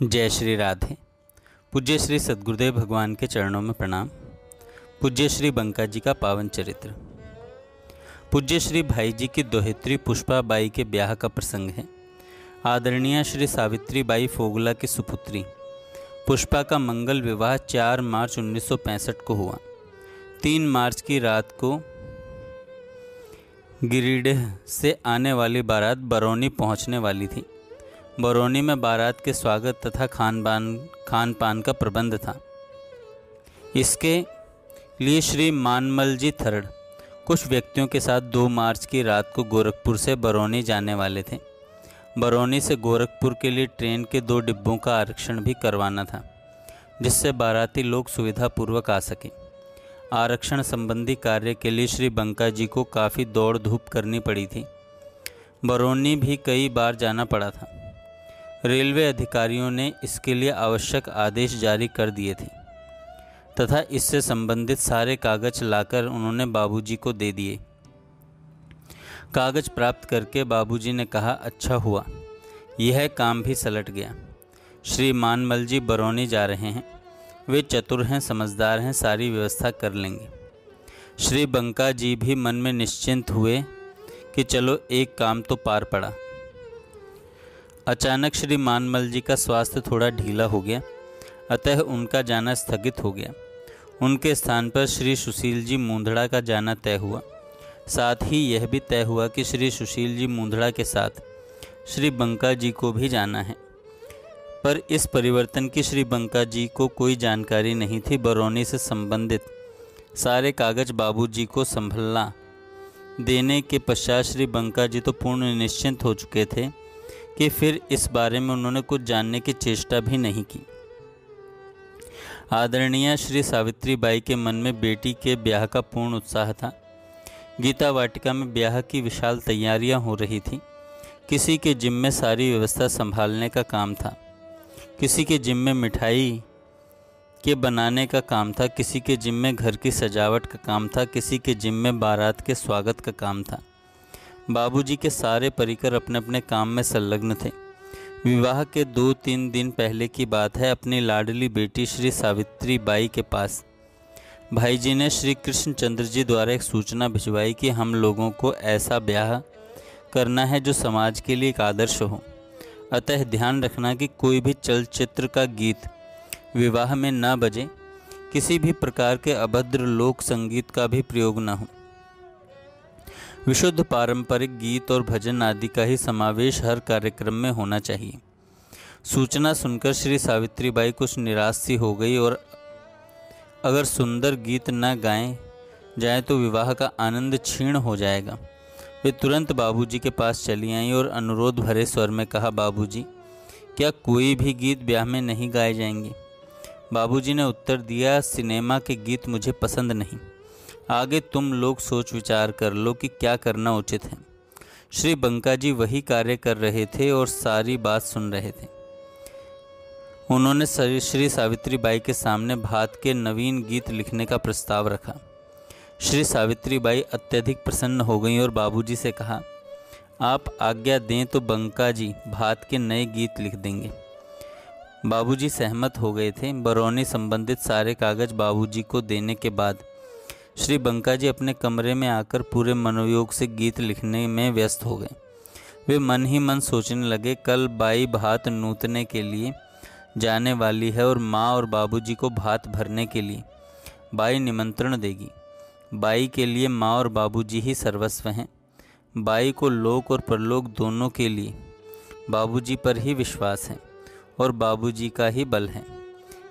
जय श्री राधे। पूज्य श्री सद्गुरुदेव भगवान के चरणों में प्रणाम। पूज्य श्री बंका जी का पावन चरित्र। पूज्य श्री भाई जी की दोहित्री पुष्पा बाई के ब्याह का प्रसंग है। आदरणीय श्री सावित्री बाई फोगला की सुपुत्री पुष्पा का मंगल विवाह 4 मार्च 1965 को हुआ। 3 मार्च की रात को गिरिडीह से आने वाली बारात बरौनी पहुंचने वाली थी। बरौनी में बारात के स्वागत तथा खान पान का प्रबंध था। इसके लिए श्री मानमल जी थर्ड कुछ व्यक्तियों के साथ 2 मार्च की रात को गोरखपुर से बरौनी जाने वाले थे। बरौनी से गोरखपुर के लिए ट्रेन के 2 डिब्बों का आरक्षण भी करवाना था, जिससे बाराती लोग सुविधापूर्वक आ सकें। आरक्षण संबंधी कार्य के लिए श्री बंका जी को काफ़ी दौड़ धूप करनी पड़ी थी। बरौनी भी कई बार जाना पड़ा था। रेलवे अधिकारियों ने इसके लिए आवश्यक आदेश जारी कर दिए थे तथा इससे संबंधित सारे कागज लाकर उन्होंने बाबूजी को दे दिए। कागज प्राप्त करके बाबूजी ने कहा, अच्छा हुआ, यह काम भी सलट गया। श्री मानमल जी बरौनी जा रहे हैं, वे चतुर हैं, समझदार हैं, सारी व्यवस्था कर लेंगे। श्री बंका जी भी मन में निश्चिंत हुए कि चलो एक काम तो पार पड़ा। अचानक श्री मानमल जी का स्वास्थ्य थोड़ा ढीला हो गया, अतः उनका जाना स्थगित हो गया। उनके स्थान पर श्री सुशील जी मुंदड़ा का जाना तय हुआ। साथ ही यह भी तय हुआ कि श्री सुशील जी मुंदड़ा के साथ श्री बंका जी को भी जाना है। पर इस परिवर्तन की श्री बंका जी को कोई जानकारी नहीं थी। बरौनी से संबंधित सारे कागज बाबूजी को संभलना देने के पश्चात श्री बंका जी तो पूर्ण निश्चिंत हो चुके थे कि फिर इस बारे में उन्होंने कुछ जानने की चेष्टा भी नहीं की। आदरणीय श्री सावित्री बाई के मन में बेटी के ब्याह का पूर्ण उत्साह था। गीता वाटिका में ब्याह की विशाल तैयारियां हो रही थी। किसी के जिम्मे सारी व्यवस्था संभालने का काम था, किसी के जिम्मे मिठाई के बनाने का काम था, किसी के जिम्मे घर की सजावट का काम था, किसी के जिम्मे बारात के स्वागत का काम था। बाबूजी के सारे परिकर अपने अपने काम में संलग्न थे। विवाह के 2-3 दिन पहले की बात है। अपनी लाडली बेटी श्री सावित्री बाई के पास भाई जी ने श्री कृष्णचंद्र जी द्वारा एक सूचना भिजवाई कि हम लोगों को ऐसा ब्याह करना है जो समाज के लिए एक आदर्श हो। अतः ध्यान रखना कि कोई भी चलचित्र का गीत विवाह में न बजे, किसी भी प्रकार के अभद्र लोक संगीत का भी प्रयोग न हो। विशुद्ध पारंपरिक गीत और भजन आदि का ही समावेश हर कार्यक्रम में होना चाहिए। सूचना सुनकर श्री सावित्री बाई कुछ निराश सी हो गई और अगर सुंदर गीत न गाए जाए तो विवाह का आनंद क्षीण हो जाएगा। वे तुरंत बाबूजी के पास चली आईं और अनुरोध भरे स्वर में कहा, बाबूजी, क्या कोई भी गीत ब्याह में नहीं गाए जाएंगे? बाबूजी ने उत्तर दिया, सिनेमा के गीत मुझे पसंद नहीं। आगे तुम लोग सोच विचार कर लो कि क्या करना उचित है। श्री बंका जी वही कार्य कर रहे थे और सारी बात सुन रहे थे। उन्होंने श्री सावित्री बाई के सामने भात के नवीन गीत लिखने का प्रस्ताव रखा। श्री सावित्री बाई अत्यधिक प्रसन्न हो गईं और बाबूजी से कहा, आप आज्ञा दें तो बंका जी भात के नए गीत लिख देंगे। बाबूजी सहमत हो गए थे। बरौनी संबंधित सारे कागज बाबूजी को देने के बाद श्री बंका जी अपने कमरे में आकर पूरे मनोयोग से गीत लिखने में व्यस्त हो गए। वे मन ही मन सोचने लगे, कल बाई भात नूतने के लिए जाने वाली है और माँ और बाबूजी को भात भरने के लिए बाई निमंत्रण देगी। बाई के लिए माँ और बाबूजी ही सर्वस्व हैं। बाई को लोक और परलोक दोनों के लिए बाबूजी पर ही विश्वास है और बाबूजी का ही बल है।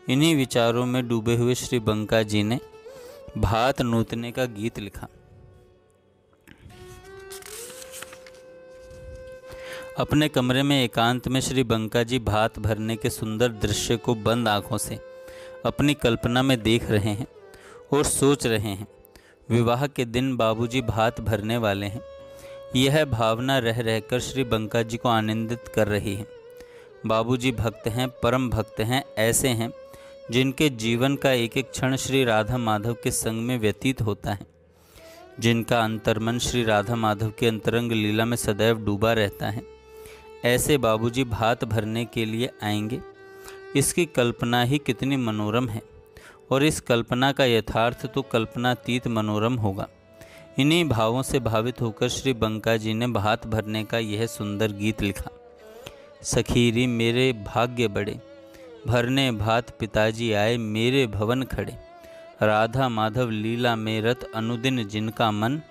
इन्हीं विचारों में डूबे हुए श्री बंका जी ने भात नूतने का गीत लिखा। अपने कमरे में एकांत में श्री बंका जी भात भरने के सुंदर दृश्य को बंद आंखों से अपनी कल्पना में देख रहे हैं और सोच रहे हैं, विवाह के दिन बाबूजी भात भरने वाले हैं। यह भावना रह रहकर श्री बंका जी को आनंदित कर रही है। बाबूजी भक्त हैं, परम भक्त हैं, ऐसे हैं जिनके जीवन का एक एक क्षण श्री राधा माधव के संग में व्यतीत होता है, जिनका अंतर्मन श्री राधा माधव के अंतरंग लीला में सदैव डूबा रहता है। ऐसे बाबूजी भात भरने के लिए आएंगे। इसकी कल्पना ही कितनी मनोरम है, और इस कल्पना का यथार्थ तो कल्पनातीत मनोरम होगा। इन्हीं भावों से भावित होकर श्री बंका जी ने भात भरने का यह सुंदर गीत लिखा। सखीरी मेरे भाग्य बड़े, भरने भात पिताजी आए मेरे भवन खड़े। राधा माधव लीला में रत अनुदिन जिनका मन,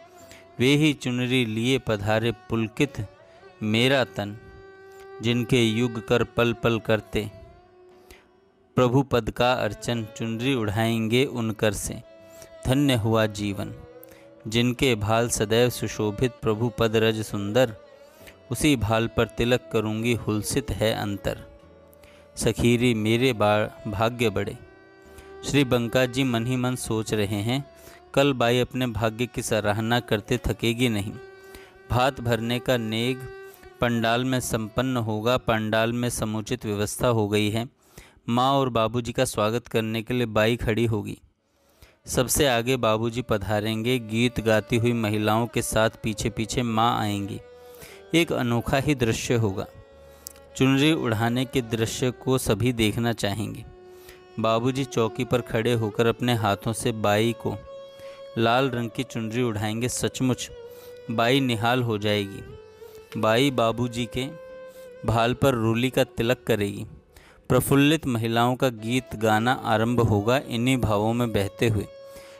वे ही चुनरी लिए पधारे पुलकित मेरा तन। जिनके युग कर पल पल करते, प्रभु पद का अर्चन चुनरी उड़ाएंगे उनकर से, धन्य हुआ जीवन। जिनके भाल सदैव सुशोभित प्रभु पद रज सुंदर, उसी भाल पर तिलक करूँगी हुलसित है अंतर। सखीरी मेरे भाग्य बड़े। श्री बंका जी मन ही मन सोच रहे हैं, कल बाई अपने भाग्य की सराहना करते थकेगी नहीं। भात भरने का नेग पंडाल में संपन्न होगा। पंडाल में समुचित व्यवस्था हो गई है। माँ और बाबूजी का स्वागत करने के लिए बाई खड़ी होगी। सबसे आगे बाबूजी पधारेंगे। गीत गाती हुई महिलाओं के साथ पीछे पीछे माँ आएंगी। एक अनोखा ही दृश्य होगा। चुनरी उड़ाने के दृश्य को सभी देखना चाहेंगे। बाबूजी चौकी पर खड़े होकर अपने हाथों से बाई को लाल रंग की चुनरी उड़ाएंगे। सचमुच बाई निहाल हो जाएगी। बाई बाबूजी के भाल पर रूली का तिलक करेगी। प्रफुल्लित महिलाओं का गीत गाना आरंभ होगा। इन्हीं भावों में बहते हुए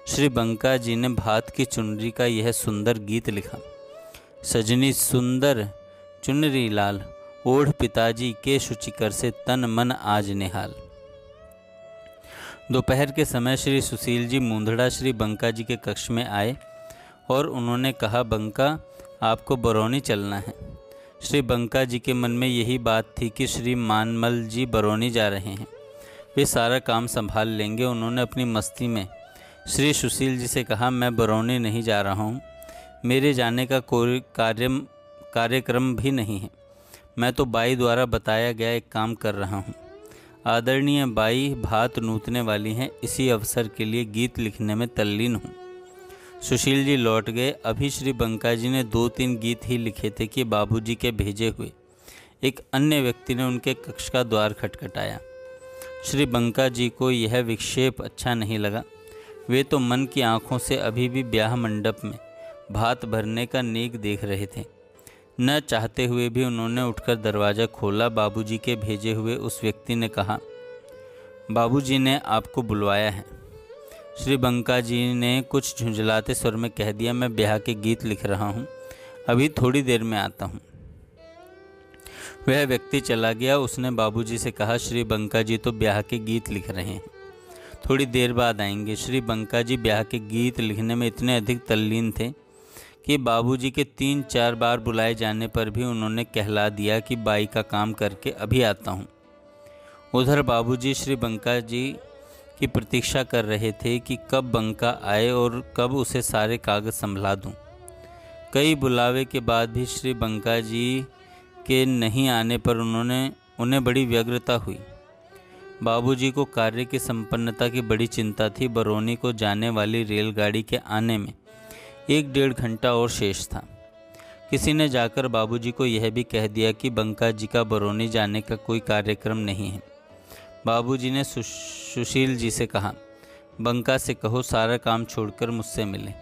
श्री बंका जी ने भात की चुनरी का यह सुंदर गीत लिखा। सजनी सुंदर चुनरी लाल, ओढ़ पिताजी के शुचिकर से तन मन आज निहाल। दोपहर के समय श्री सुशील जी मूंधड़ा श्री बंका जी के कक्ष में आए और उन्होंने कहा, बंका आपको बरौनी चलना है। श्री बंका जी के मन में यही बात थी कि श्री मानमल जी बरौनी जा रहे हैं, वे सारा काम संभाल लेंगे। उन्होंने अपनी मस्ती में श्री सुशील जी से कहा, मैं बरौनी नहीं जा रहा हूँ, मेरे जाने का कोई कार्यक्रम भी नहीं है। मैं तो बाई द्वारा बताया गया एक काम कर रहा हूँ। आदरणीय बाई भात नूतने वाली हैं, इसी अवसर के लिए गीत लिखने में तल्लीन हूँ। सुशील जी लौट गए। अभी श्री बंका जी ने 2-3 गीत ही लिखे थे कि बाबूजी के भेजे हुए एक अन्य व्यक्ति ने उनके कक्ष का द्वार खटखटाया। श्री बंका जी को यह विक्षेप अच्छा नहीं लगा। वे तो मन की आंखों से अभी भी ब्याह मंडप में भात भरने का नेक देख रहे थे। न चाहते हुए भी उन्होंने उठकर दरवाज़ा खोला। बाबूजी के भेजे हुए उस व्यक्ति ने कहा, बाबूजी ने आपको बुलवाया है। श्री बंका जी ने कुछ झुंझलाते स्वर में कह दिया, मैं ब्याह के गीत लिख रहा हूँ, अभी थोड़ी देर में आता हूँ। वह व्यक्ति चला गया। उसने बाबूजी से कहा, श्री बंका जी तो ब्याह के गीत लिख रहे हैं, थोड़ी देर बाद आएंगे। श्री बंका जी ब्याह के गीत लिखने में इतने अधिक तल्लीन थे कि बाबूजी के 3-4 बार बुलाए जाने पर भी उन्होंने कहला दिया कि बाई का काम करके अभी आता हूँ। उधर बाबूजी श्री बंका जी की प्रतीक्षा कर रहे थे कि कब बंका आए और कब उसे सारे कागज संभला दूं। कई बुलावे के बाद भी श्री बंका जी के नहीं आने पर उन्हें बड़ी व्यग्रता हुई। बाबूजी को कार्य की संपन्नता की बड़ी चिंता थी। बरौनी को जाने वाली रेलगाड़ी के आने में 1-1.5 घंटा और शेष था। किसी ने जाकर बाबूजी को यह भी कह दिया कि बंका जी का बरौनी जाने का कोई कार्यक्रम नहीं है। बाबूजी ने सुशील जी से कहा, बंका से कहो सारा काम छोड़कर मुझसे मिले।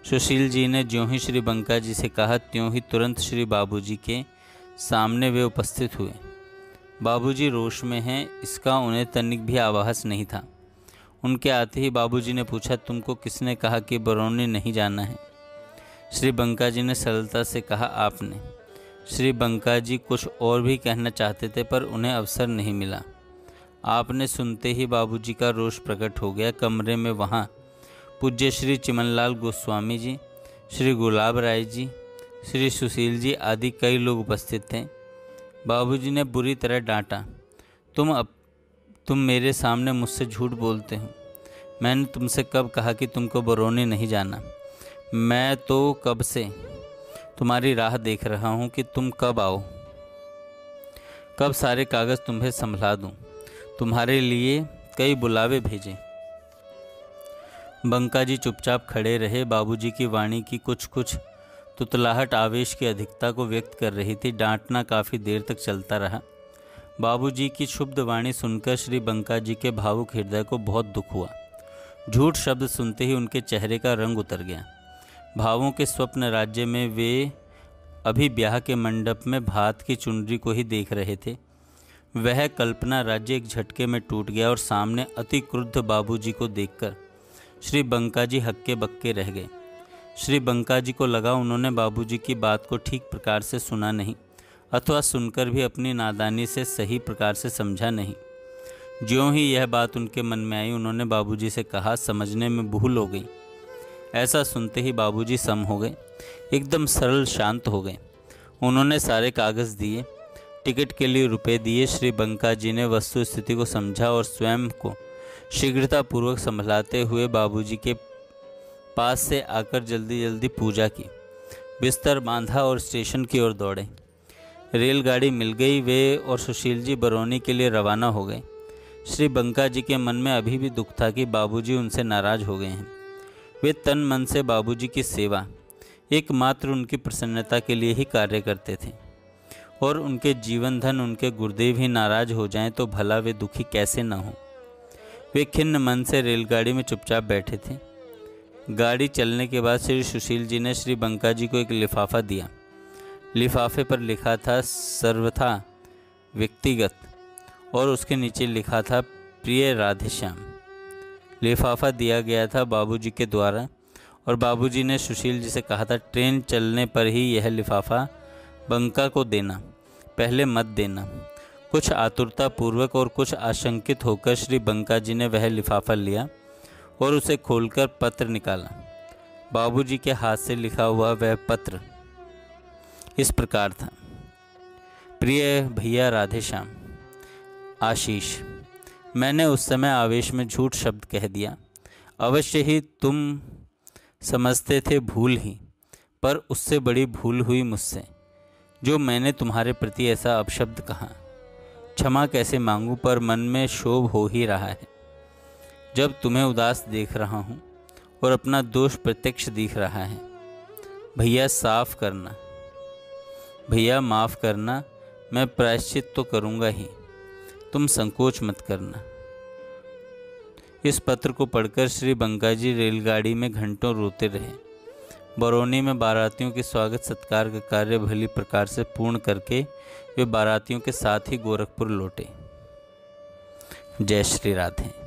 सुशील जी ने ज्यों ही श्री बंका जी से कहा, त्यों ही तुरंत श्री बाबूजी के सामने वे उपस्थित हुए। बाबूजी रोष में हैं, इसका उन्हें तनिक भी आभास नहीं था। उनके आते ही बाबूजी ने पूछा, तुमको किसने कहा कि बरौनी नहीं जाना है? श्री बंका जी ने सरलता से कहा, आपने। श्री बंका जी कुछ और भी कहना चाहते थे पर उन्हें अवसर नहीं मिला। आपने सुनते ही बाबूजी का रोष प्रकट हो गया। कमरे में वहाँ पूज्य श्री चिमनलाल गोस्वामी जी, श्री गुलाब राय जी, श्री सुशील जी आदि कई लोग उपस्थित थे। बाबूजी ने बुरी तरह डांटा, तुम मेरे सामने मुझसे झूठ बोलते हो। मैंने तुमसे कब कहा कि तुमको बरौनी नहीं जाना? मैं तो कब से तुम्हारी राह देख रहा हूँ कि तुम कब आओ, कब सारे कागज़ तुम्हें संभला दूँ। तुम्हारे लिए कई बुलावे भेजे। बंका जी चुपचाप खड़े रहे। बाबूजी की वाणी की कुछ तुतलाहट आवेश की अधिकता को व्यक्त कर रही थी। डांटना काफ़ी देर तक चलता रहा। बाबूजी की शुद्ध वाणी सुनकर श्री बंका जी के भावुक हृदय को बहुत दुख हुआ। झूठ शब्द सुनते ही उनके चेहरे का रंग उतर गया। भावों के स्वप्न राज्य में वे अभी ब्याह के मंडप में भात की चुनरी को ही देख रहे थे। वह कल्पना राज्य एक झटके में टूट गया और सामने अति क्रुद्ध बाबूजी को देखकर श्री बंका जी हक्के बक्के रह गए। श्री बंका जी को लगा उन्होंने बाबूजी की बात को ठीक प्रकार से सुना नहीं, अथवा सुनकर भी अपनी नादानी से सही प्रकार से समझा नहीं। ज्यों ही यह बात उनके मन में आई, उन्होंने बाबूजी से कहा, समझने में भूल हो गई। ऐसा सुनते ही बाबूजी सम हो गए, एकदम सरल शांत हो गए। उन्होंने सारे कागज़ दिए, टिकट के लिए रुपए दिए। श्री बंका जी ने वस्तु स्थिति को समझा और स्वयं को शीघ्रतापूर्वक संभलाते हुए बाबूजी के पास से आकर जल्दी जल्दी पूजा की, बिस्तर बांधा और स्टेशन की ओर दौड़े। रेलगाड़ी मिल गई। वे और सुशील जी बरौनी के लिए रवाना हो गए। श्री बंका जी के मन में अभी भी दुख था कि बाबूजी उनसे नाराज हो गए हैं। वे तन मन से बाबूजी की सेवा, एकमात्र उनकी प्रसन्नता के लिए ही कार्य करते थे, और उनके जीवन धन, उनके गुरुदेव ही नाराज हो जाएं तो भला वे दुखी कैसे न हों। वे खिन्न मन से रेलगाड़ी में चुपचाप बैठे थे। गाड़ी चलने के बाद श्री सुशील जी ने श्री बंका जी को एक लिफाफा दिया। लिफाफे पर लिखा था सर्वथा व्यक्तिगत, और उसके नीचे लिखा था प्रिय राधेश्याम। लिफाफा दिया गया था बाबूजी के द्वारा, और बाबूजी ने सुशील जी से कहा था, ट्रेन चलने पर ही यह लिफाफा बंका को देना, पहले मत देना। कुछ आतुरता पूर्वक और कुछ आशंकित होकर श्री बंका जी ने वह लिफाफा लिया और उसे खोलकर पत्र निकाला। बाबूजी के हाथ से लिखा हुआ वह पत्र इस प्रकार था, प्रिय भैया राधेश्याम, आशीष, मैंने उस समय आवेश में झूठ शब्द कह दिया। अवश्य ही तुम समझते थे भूल ही, पर उससे बड़ी भूल हुई मुझसे, जो मैंने तुम्हारे प्रति ऐसा अपशब्द कहा। क्षमा कैसे मांगूं, पर मन में क्षोभ हो ही रहा है। जब तुम्हें उदास देख रहा हूं और अपना दोष प्रत्यक्ष दिख रहा है। भैया साफ करना, भैया माफ़ करना, मैं प्रायश्चित तो करूंगा ही, तुम संकोच मत करना। इस पत्र को पढ़कर श्री बंका जी रेलगाड़ी में घंटों रोते रहे। बरौनी में बारातियों के स्वागत सत्कार का कार्य भली प्रकार से पूर्ण करके वे बारातियों के साथ ही गोरखपुर लौटे। जय श्री राधे।